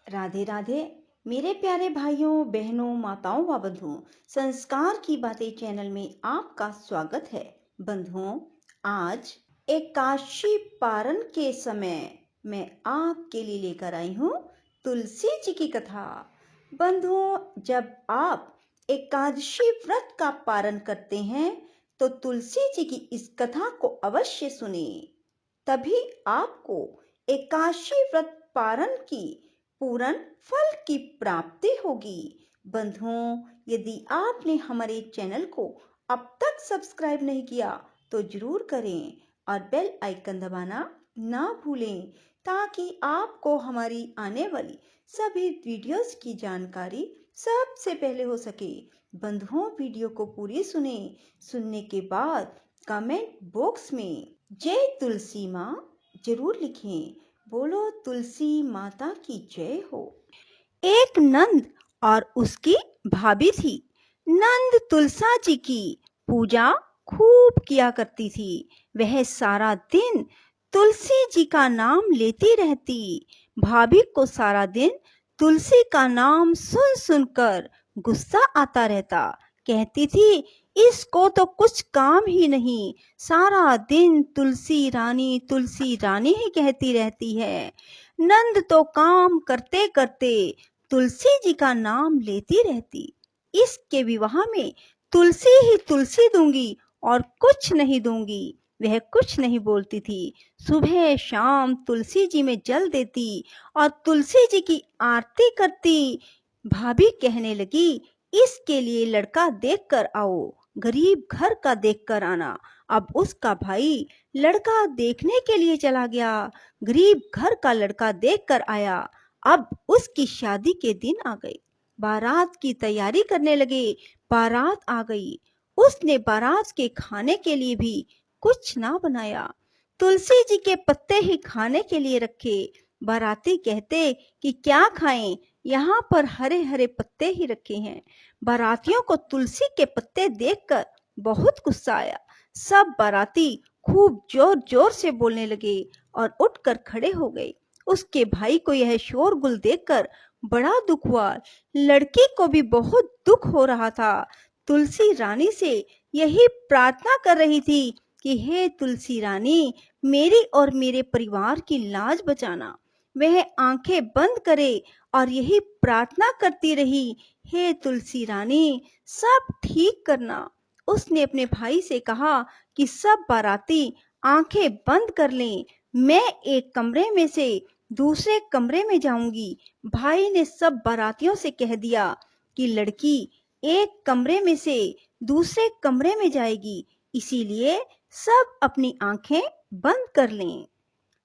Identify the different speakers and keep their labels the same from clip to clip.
Speaker 1: राधे राधे मेरे प्यारे भाइयों बहनों माताओं व बंधुओं। संस्कार की बातें चैनल में आपका स्वागत है। बंधुओं, आज एकादशी पारण के समय मैं आपके लिए लेकर आई हूँ तुलसी जी की कथा। बंधुओं, जब आप एकादशी व्रत का पारण करते हैं तो तुलसी जी की इस कथा को अवश्य सुने, तभी आपको एकादशी व्रत पारण की पूर्ण फल की प्राप्ति होगी। बंधुओं, यदि आपने हमारे चैनल को अब तक सब्सक्राइब नहीं किया तो जरूर करें और बेल आइकन दबाना ना भूलें, ताकि आपको हमारी आने वाली सभी वीडियोस की जानकारी सबसे पहले हो सके। बंधुओं, वीडियो को पूरी सुनने के बाद कमेंट बॉक्स में जय तुलसी माँ जरूर लिखें। बोलो तुलसी माता की जय हो। एक नंद और उसकी भाभी थी। नंद तुलसा जी की पूजा खूब किया करती थी। वह सारा दिन तुलसी जी का नाम लेती रहती। भाभी को सारा दिन तुलसी का नाम सुन सुनकर गुस्सा आता रहता। कहती थी, इसको तो कुछ काम ही नहीं, सारा दिन तुलसी रानी ही कहती रहती है। नंद तो काम करते करते तुलसी जी का नाम लेती रहती। इसके विवाह में तुलसी ही तुलसी दूंगी और कुछ नहीं दूंगी, वह कुछ नहीं बोलती थी। सुबह शाम तुलसी जी में जल देती और तुलसी जी की आरती करती। भाभी कहने लगी, इसके लिए लड़का देख कर आओ, गरीब घर का देख कर आना। अब उसका भाई लड़का देखने के लिए चला गया। गरीब घर का लड़का देख कर आया। अब उसकी शादी के दिन आ गए। बारात की तैयारी करने लगे। बारात आ गई। उसने बारात के खाने के लिए भी कुछ ना बनाया। तुलसी जी के पत्ते ही खाने के लिए रखे। बाराती कहते कि क्या खाएं, यहाँ पर हरे हरे पत्ते ही रखे हैं। बारातियों को तुलसी के पत्ते देखकर बहुत गुस्सा आया। सब बाराती खूब जोर जोर से बोलने लगे और उठकर खड़े हो गए। उसके भाई को यह शोरगुल देखकर बड़ा दुख हुआ। लड़की को भी बहुत दुख हो रहा था। तुलसी रानी से यही प्रार्थना कर रही थी कि हे तुलसी रानी, मेरी और मेरे परिवार की लाज बचाना। वह आंखें बंद करे और यही प्रार्थना करती रही, हे तुलसी रानी, सब ठीक करना। उसने अपने भाई से कहा कि सब बाराती आंखें बंद कर लें, मैं एक कमरे में से दूसरे कमरे में जाऊंगी। भाई ने सब बारातियों से कह दिया कि लड़की एक कमरे में से दूसरे कमरे में जाएगी, इसीलिए सब अपनी आंखें बंद कर लें।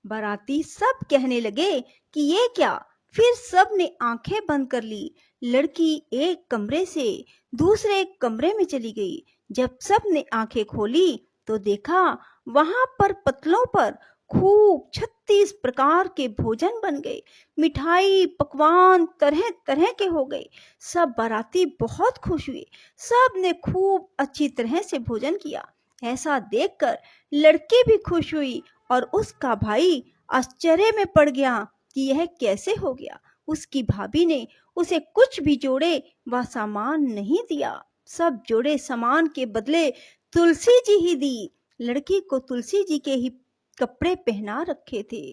Speaker 1: बाराती सब कहने लगे कि ये क्या। फिर सब ने आंखें बंद कर ली। लड़की एक कमरे से दूसरे कमरे में चली गई। जब सब ने आंखें खोली तो देखा वहां पर पतलों पर खूब 36 प्रकार के भोजन बन गए। मिठाई पकवान तरह तरह के हो गए। सब बाराती बहुत खुश हुए। सब ने खूब अच्छी तरह से भोजन किया। ऐसा देखकर लड़की भी खुश हुई और उसका भाई आश्चर्य में पड़ गया कि यह कैसे हो गया। उसकी भाभी ने उसे कुछ भी जोड़े व सामान नहीं दिया। सब जोड़े सामान के बदले तुलसी जी ही दी। लड़की को तुलसी जी के ही कपड़े पहना रखे थे।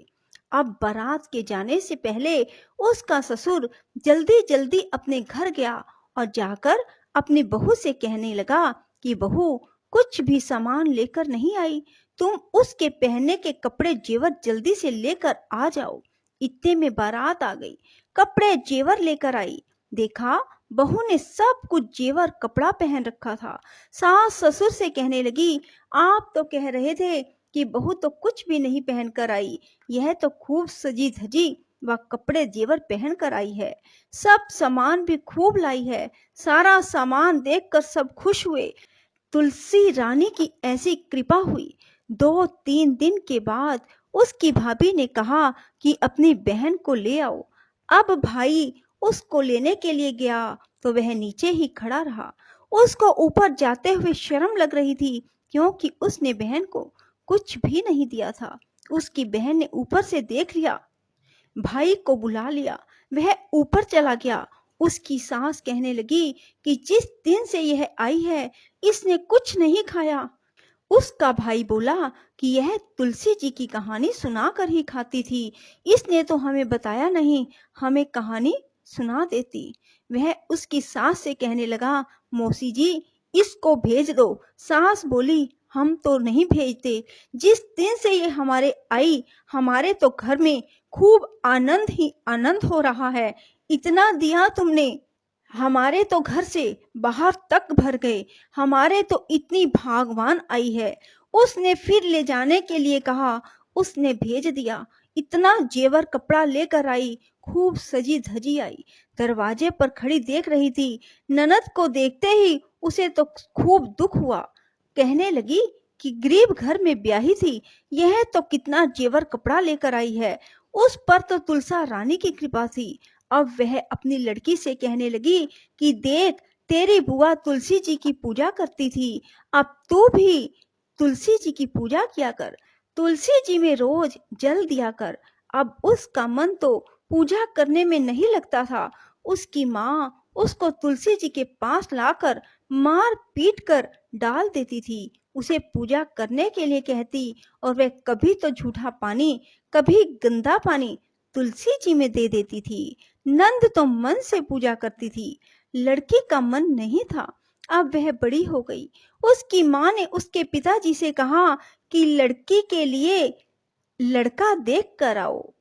Speaker 1: अब बारात के जाने से पहले उसका ससुर जल्दी जल्दी अपने घर गया और जाकर अपनी बहू से कहने लगा कि बहू, कुछ भी सामान लेकर नहीं आई, तुम उसके पहनने के कपड़े जेवर जल्दी से लेकर आ जाओ। इतने में बारात आ गई। कपड़े जेवर लेकर आई। देखा बहू ने सब कुछ जेवर कपड़ा पहन रखा था। सास ससुर से कहने लगी, आप तो कह रहे थे कि बहू तो कुछ भी नहीं पहन कर आई, यह तो खूब सजी धजी व कपड़े जेवर पहन कर आई है। सब सामान भी खूब लाई है। सारा सामान देखकर सब खुश हुए। तुलसी रानी की ऐसी कृपा हुई। 2-3 दिन के बाद उसकी भाभी ने कहा कि अपनी बहन को ले आओ। अब भाई उसको लेने के लिए गया तो वह नीचे ही खड़ा रहा। उसको ऊपर जाते हुए शर्म लग रही थी, क्योंकि उसने बहन को कुछ भी नहीं दिया था। उसकी बहन ने ऊपर से देख लिया। भाई को बुला लिया। वह ऊपर चला गया। उसकी सास कहने लगी कि जिस दिन से यह आई है इसने कुछ नहीं खाया। उसका भाई बोला कि यह तुलसी जी की कहानी सुनाकर ही खाती थी, इसने तो हमें बताया नहीं, हमें कहानी सुना देती। वह उसकी सास से कहने लगा, मौसी जी इसको भेज दो। सास बोली, हम तो नहीं भेजते, जिस दिन से ये हमारे आई हमारे तो घर में खूब आनंद ही आनंद हो रहा है। इतना दिया तुमने, हमारे तो घर से बाहर तक भर गए, हमारे तो इतनी भागवान आई है। उसने फिर ले जाने के लिए कहा, उसने भेज दिया। इतना जेवर कपड़ा लेकर आई, खूब सजी धजी आई। दरवाजे पर खड़ी देख रही थी। ननद को देखते ही उसे तो खूब दुख हुआ। कहने लगी कि गरीब घर में ब्याही थी, यह तो कितना जेवर कपड़ा लेकर आई है। उस पर तो तुलसा रानी की कृपा थी। अब वह अपनी लड़की से कहने लगी कि देख, तेरी बुआ तुलसी जी की पूजा करती थी, अब तू भी तुलसी जी की पूजा किया कर, तुलसी जी में रोज जल दिया कर। अब उसका मन तो पूजा करने में नहीं लगता था। उसकी माँ उसको तुलसी जी के पास लाकर मार पीट कर डाल देती थी, उसे पूजा करने के लिए कहती, और वह कभी तो झूठा पानी, कभी गंदा पानी तुलसी जी में दे देती थी। नंद तो मन से पूजा करती थी, लड़की का मन नहीं था। अब वह बड़ी हो गई। उसकी माँ ने उसके पिताजी से कहा कि लड़की के लिए लड़का देख कर आओ,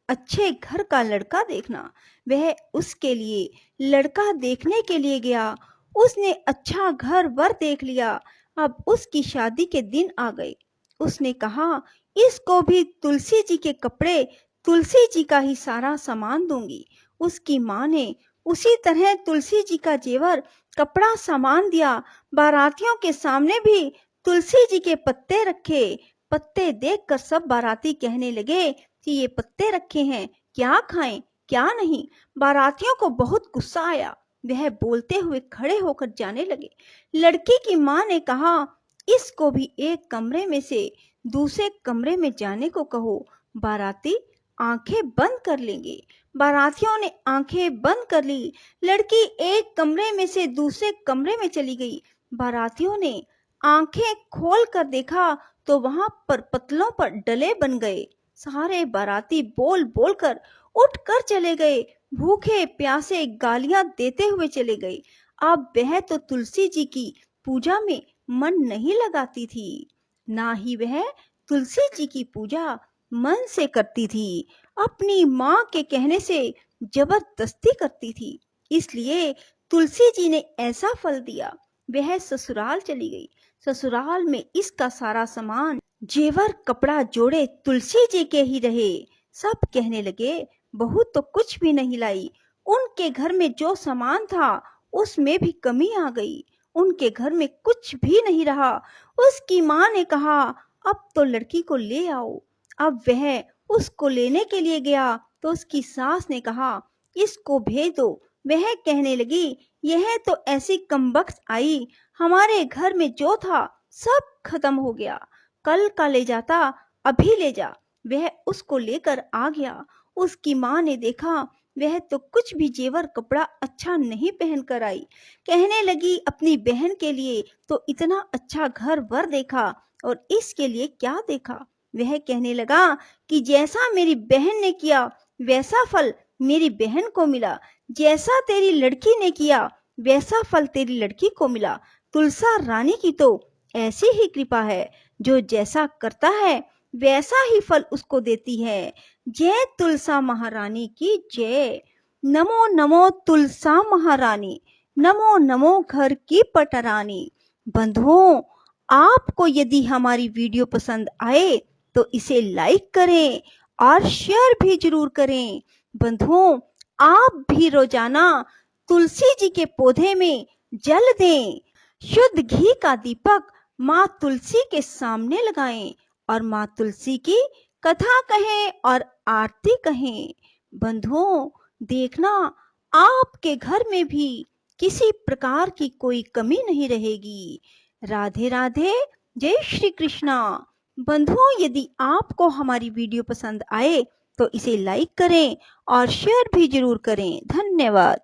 Speaker 1: अच्छे घर का लड़का देखना। वह उसके लिए लड़का देखने के लिए गया। उसने अच्छा घर वर देख लिया। अब उसकी शादी के दिन आ गए। उसने कहा, इसको भी तुलसी जी के कपड़े, तुलसी जी का ही सारा सामान दूंगी। उसकी माँ ने उसी तरह तुलसी जी का जेवर, कपड़ा, सामान दिया। बारातियों के सामने भी तुलसी जी के पत्ते रखे। पत्ते देखकर सब बाराती कहने लगे कि ये पत्ते रखे हैं, क्या खाएं क्या नहीं। बारातियों को बहुत गुस्सा आया। वह बोलते हुए खड़े होकर जाने लगे। लड़की की माँ ने कहा, इसको भी एक कमरे में से दूसरे कमरे में जाने को कहो, बाराती आंखें बंद कर लेंगे। बारातियों ने आंखें बंद कर ली। लड़की एक कमरे में से दूसरे कमरे में चली गई। बारातियों ने आंखें खोल कर देखा तो वहां पर पतलों पर डले बन गए। सारे बाराती बोल बोल कर उठ कर चले गए। भूखे प्यासे गालियां देते हुए चले गए। अब वह तो तुलसी जी की पूजा में मन नहीं लगाती थी, ना ही वह तुलसी जी की पूजा मन से करती थी, अपनी माँ के कहने से जबरदस्ती करती थी। इसलिए तुलसी जी ने ऐसा फल दिया। वह ससुराल चली गई। ससुराल में इसका सारा सामान, जेवर, कपड़ा, जोड़े तुलसी जी के ही रहे। सब कहने लगे, बहू तो कुछ भी नहीं लाई। उनके घर में जो सामान था उसमें भी कमी आ गई। उनके घर में कुछ भी नहीं रहा। उसकी माँ ने कहा, अब तो लड़की को ले आओ। अब वह उसको लेने के लिए गया तो उसकी सास ने कहा, इसको भेज दो। वह कहने लगी, यह तो ऐसी कमबख्त आई, हमारे घर में जो था सब खत्म हो गया। कल का ले जाता, अभी ले जा। वह उसको लेकर आ गया। उसकी माँ ने देखा वह तो कुछ भी जेवर कपड़ा अच्छा नहीं पहन कर आई। कहने लगी, अपनी बहन के लिए तो इतना अच्छा घर वर देखा और इसके लिए क्या देखा। वह कहने लगा कि जैसा मेरी बहन ने किया वैसा फल मेरी बहन को मिला, जैसा तेरी लड़की ने किया वैसा फल तेरी लड़की को मिला। तुलसा रानी की तो ऐसी ही कृपा है, जो जैसा करता है वैसा ही फल उसको देती है। जय तुलसा महारानी की जय। नमो नमो तुलसा महारानी, नमो नमो घर की पटरानी। बंधुओं, आपको यदि हमारी वीडियो पसंद आए तो इसे लाइक करें और शेयर भी जरूर करें। बंधुओं, आप भी रोजाना तुलसी जी के पौधे में जल दें। शुद्ध घी का दीपक माँ तुलसी के सामने लगाएं और माँ तुलसी की कथा कहें और आरती कहें। बंधुओं, देखना आपके घर में भी किसी प्रकार की कोई कमी नहीं रहेगी। राधे राधे, जय श्री कृष्णा। बंधुओं, यदि आपको हमारी वीडियो पसंद आए तो इसे लाइक करें और शेयर भी ज़रूर करें। धन्यवाद।